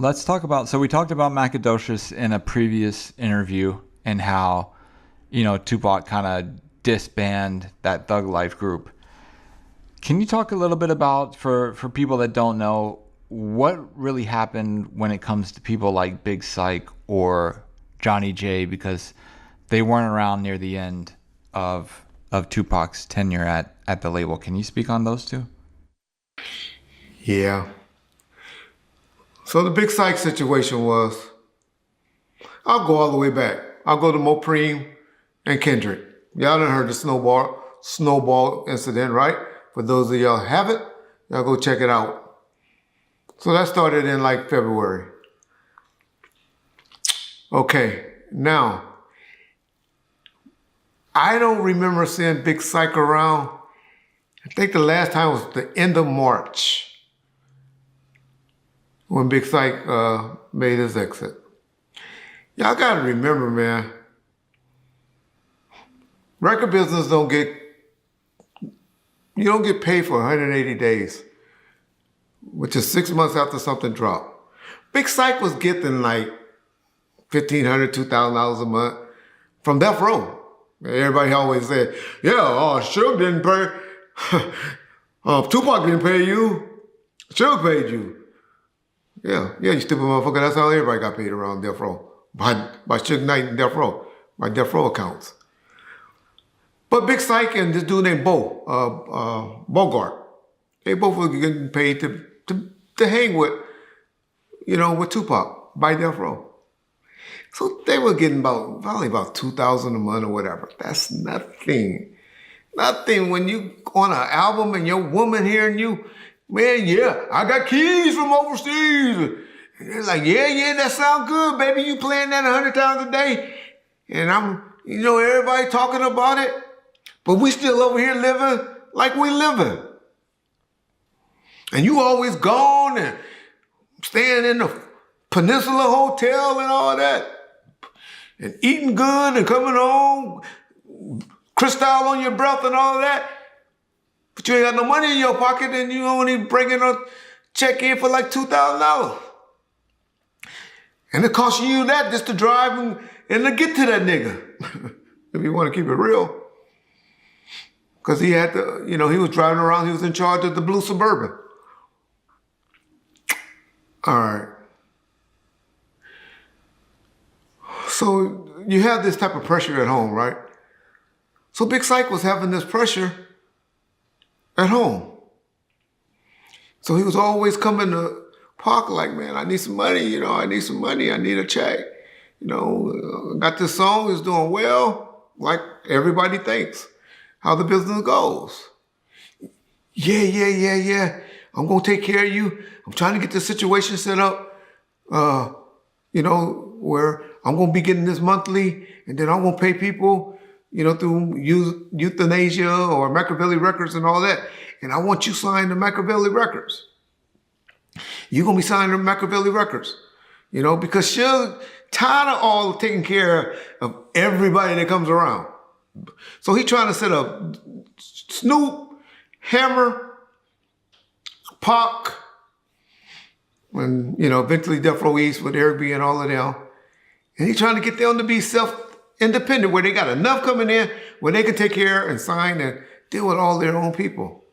Let's talk about. So we talked about Macadocious in a previous interview and how, Tupac kind of disbanded that Thug Life group. Can you talk a little bit about, for people that don't know, what really happened when it comes to people like Big Psych or Johnny J, because they weren't around near the end of Tupac's tenure at the label. Can you speak on those two? Yeah. So the Big Psych situation was, I'll go all the way back. I'll go to Mopreme and Kendrick. Y'all done heard the snowball incident, right? For those of y'all who haven't, y'all go check it out. So that started in like February. Okay, now, I don't remember seeing Big Psych around. I think the last time was the end of March when Big Psych made his exit. Y'all gotta remember, man, record business you don't get paid for 180 days, which is 6 months after something dropped. Big Psych was getting like $1,500, $2,000 a month from Death Row. Everybody always said, yeah, Suge didn't pay, Tupac didn't pay you, Suge paid you. Yeah, you stupid motherfucker, that's how everybody got paid around Death Row. By Suge Knight and Death Row, by Death Row accounts. But Big Psych and this dude named Bogart, they both were getting paid to hang with, with Tupac by Death Row. So they were getting probably about $2,000 a month or whatever. That's nothing. Nothing when you on an album and your woman hearing you, man, yeah, I got keys from overseas. And they're like, yeah, that sound good, baby. You playing that 100 times a day. And I'm, everybody talking about it. But we still over here living like we living. And you always gone and staying in the Peninsula Hotel and all that. And eating good and coming home, crystal on your breath and all that. But you ain't got no money in your pocket and you only bringing a check in for like $2,000. And it costs you that just to drive and to get to that nigga. If you want to keep it real. Because he had to, he was driving around, he was in charge of the blue Suburban. All right. So you have this type of pressure at home, right? So Big Psych was having this pressure at home. So he was always coming to Park like, man, I need some money, I need some money, I need a check. Got this song, it's doing well, like everybody thinks, how the business goes. Yeah. I'm gonna take care of you. I'm trying to get the situation set up, where I'm gonna be getting this monthly, and then I'm gonna pay people, through euthanasia or Machiavelli Records and all that. And I want you signed to Machiavelli Records. You're gonna be signed to Machiavelli Records, because Suge tired of all taking care of everybody that comes around. So he trying to set up Snoop, Hammer, Pac, and eventually Death Row East with Eric B and all of them. And he's trying to get them to be self-independent, where they got enough coming in where they can take care and sign and deal with all their own people.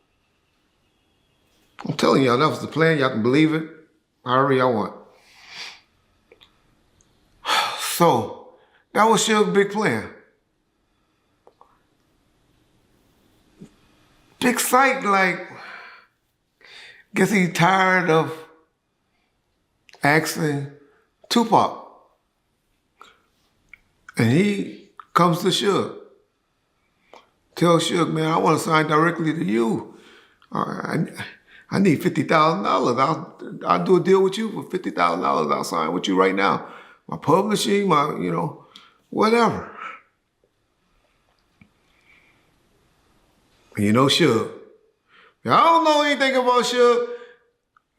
I'm telling y'all, that was the plan. Y'all can believe it however y'all want. So that was Suge's big plan. Big Psych, guess he's tired of asking Tupac. And he comes to Suge. Tells Suge, man, I want to sign directly to you. I need $50,000. I'll do a deal with you for $50,000. I'll sign with you right now. My publishing, whatever. Suge. If I don't know anything about Suge,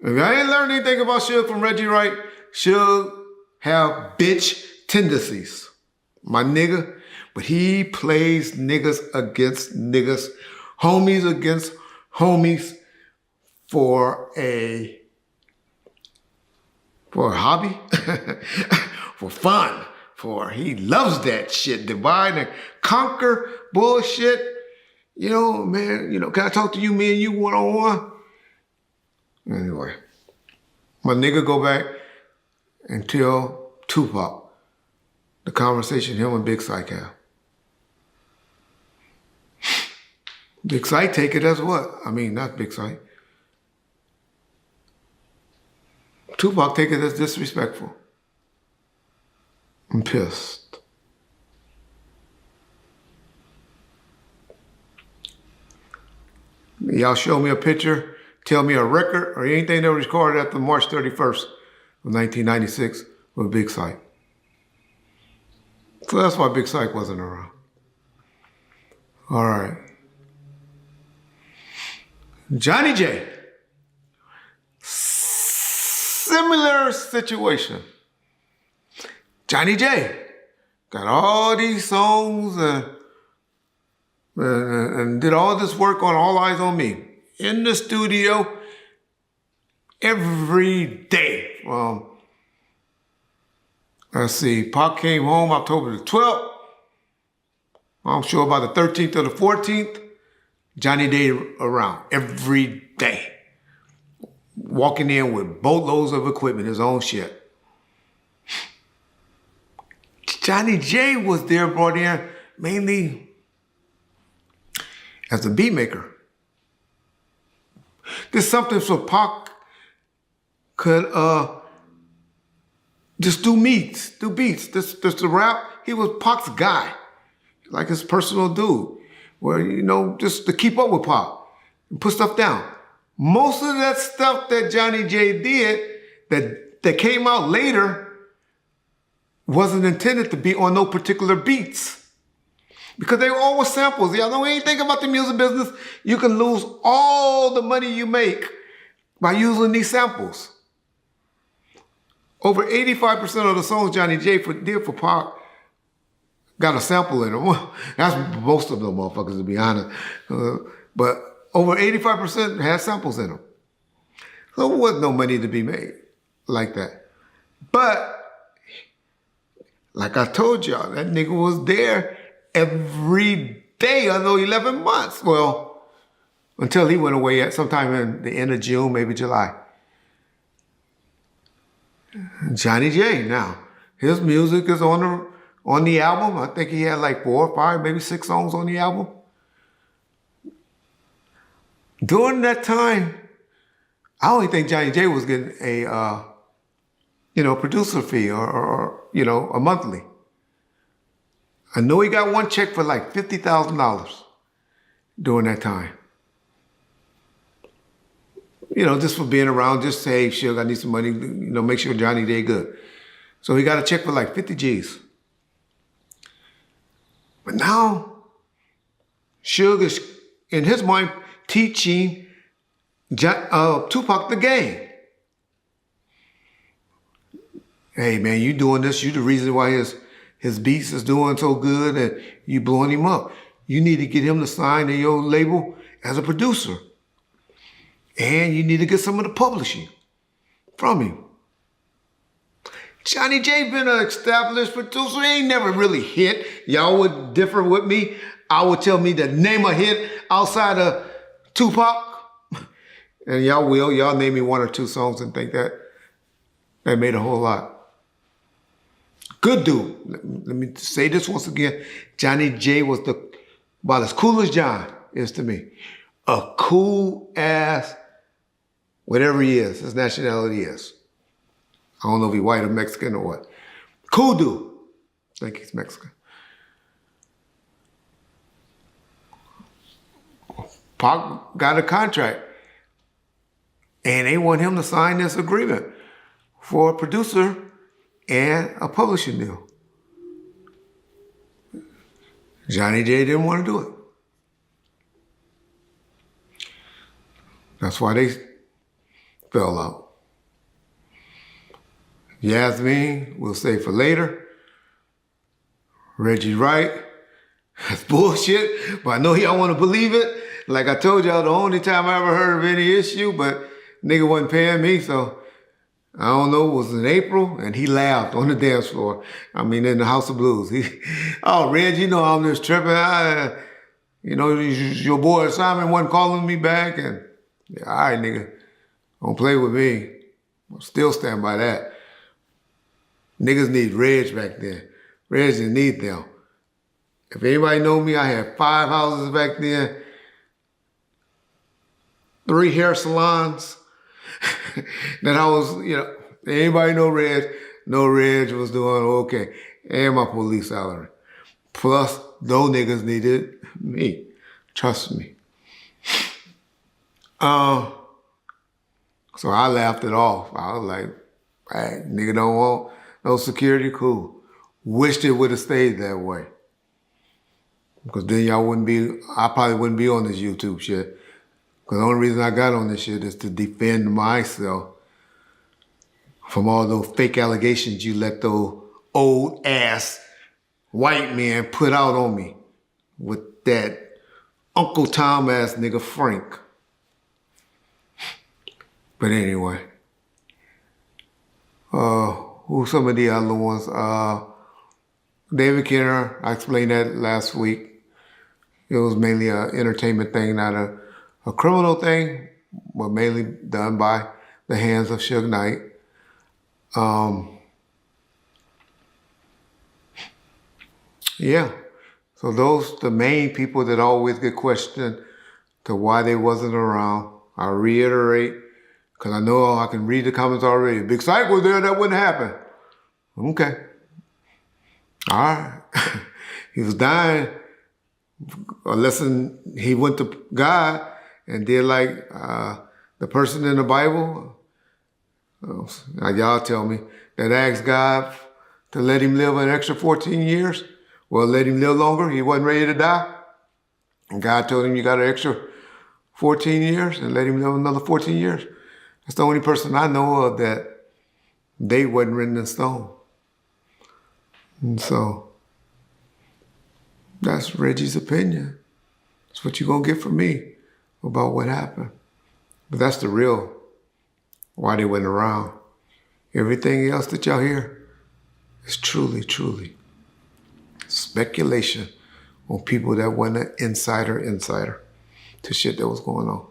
if I ain't learned anything about Suge from Reggie Wright, Suge have bitch tendencies, my nigga. But he plays niggas against niggas, homies against homies for for a hobby, for fun, he loves that shit, divide and conquer bullshit. You know, man, can I talk to you, me and you one-on-one? Anyway, my nigga go back and tell Tupac the conversation him and Big Psych have. Big Psych take it as what? I mean, not Big Psych. Tupac take it as disrespectful. I'm pissed. Y'all show me a picture, tell me a record or anything that was recorded after March 31st of 1996 with Big Psych. So that's why Big Psych wasn't around. All right. Johnny J. Similar situation. Johnny J. got all these songs and did all this work on All Eyes on Me in the studio every day. Let's see, Pac came home October the 12th. I'm sure by the 13th or the 14th, Johnny J around every day. Walking in with boatloads of equipment, his own shit. Johnny J was there, brought in mainly as a beat maker. There's something so Pac could just do beats. This the rap, he was Pac's guy, like his personal dude, where, just to keep up with Pac and put stuff down. Most of that stuff that Johnny J did that came out later wasn't intended to be on no particular beats. Because they were always samples. Y'all know anything about the music business, you can lose all the money you make by using these samples. Over 85% of the songs Johnny J did for Pac got a sample in them. Well, that's most of them motherfuckers, to be honest. But over 85% had samples in them. So there wasn't no money to be made like that. But, like I told y'all, that nigga was there every day of those 11 months. Well, until he went away at sometime in the end of June, maybe July. Johnny J, now, his music is on the album. I think he had like 4 or 5, maybe 6 songs on the album. During that time, I only think Johnny J was getting a, producer fee or a monthly. I know he got one check for like $50,000 during that time. Just for being around, just say, hey, Suge, I need some money, make sure Johnny J good. So he got a check for like 50 G's. But now, Suge is, in his mind, teaching Tupac the game. Hey, man, you doing this. You the reason why his beats is doing so good and you blowing him up. You need to get him to sign to your label as a producer. And you need to get some of the publishing from him. Johnny J been an established producer. He ain't never really hit. Y'all would differ with me. I would tell me to name a hit outside of Tupac. And y'all will. Y'all name me 1 or 2 songs and think that they made a whole lot. Good dude. Let me say this once again. Johnny J was about as cool as John is to me. A cool ass, whatever he is, his nationality is. I don't know if he's white or Mexican or what. Cool dude. I think he's Mexican. Pac got a contract. And they want him to sign this agreement for a producer and a publishing deal. Johnny J didn't want to do it. That's why they fell out. Yasmin, we'll save for later. Reggie Wright, that's bullshit, but I know y'all want to believe it. Like I told y'all, the only time I ever heard of any issue, but nigga wasn't paying me, so I don't know, it was in April, and he laughed on the dance floor. I mean, in the House of Blues. Oh, Reg, you know I'm just tripping. Your boy Simon wasn't calling me back, and yeah, all right, nigga, don't play with me. I'll still stand by that. Niggas need Reg back then. Reg didn't need them. If anybody know me, I had 5 houses back then, 3 hair salons. That I was, anybody know Reg? No, Reg was doing okay. And my police salary. Plus, those niggas needed me. Trust me. So I laughed it off. I was like, hey, nigga don't want no security, cool. Wished it would have stayed that way. Because then I probably wouldn't be on this YouTube shit. Because the only reason I got on this shit is to defend myself from all those fake allegations you let those old ass white men put out on me with that Uncle Tom ass nigga Frank. But anyway, who's some of the other ones? David Kenner, I explained that last week. It was mainly an entertainment thing, not a criminal thing, but mainly done by the hands of Suge Knight. Yeah, so those the main people that always get questioned to why they wasn't around. I reiterate, because I know I can read the comments already. Big Psych was there, that wouldn't happen. Okay. All right. He was dying, unless he went to God and did like the person in the Bible. Now y'all tell me that asked God to let him live an extra 14 years. Well, let him live longer. He wasn't ready to die. And God told him, you got an extra 14 years, and let him live another 14 years. That's the only person I know of that they wasn't written in stone. And so that's Reggie's opinion. That's what you're going to get from me about what happened. But that's the real why they went around. Everything else that y'all hear is truly, truly speculation on people that wasn't an insider to shit that was going on.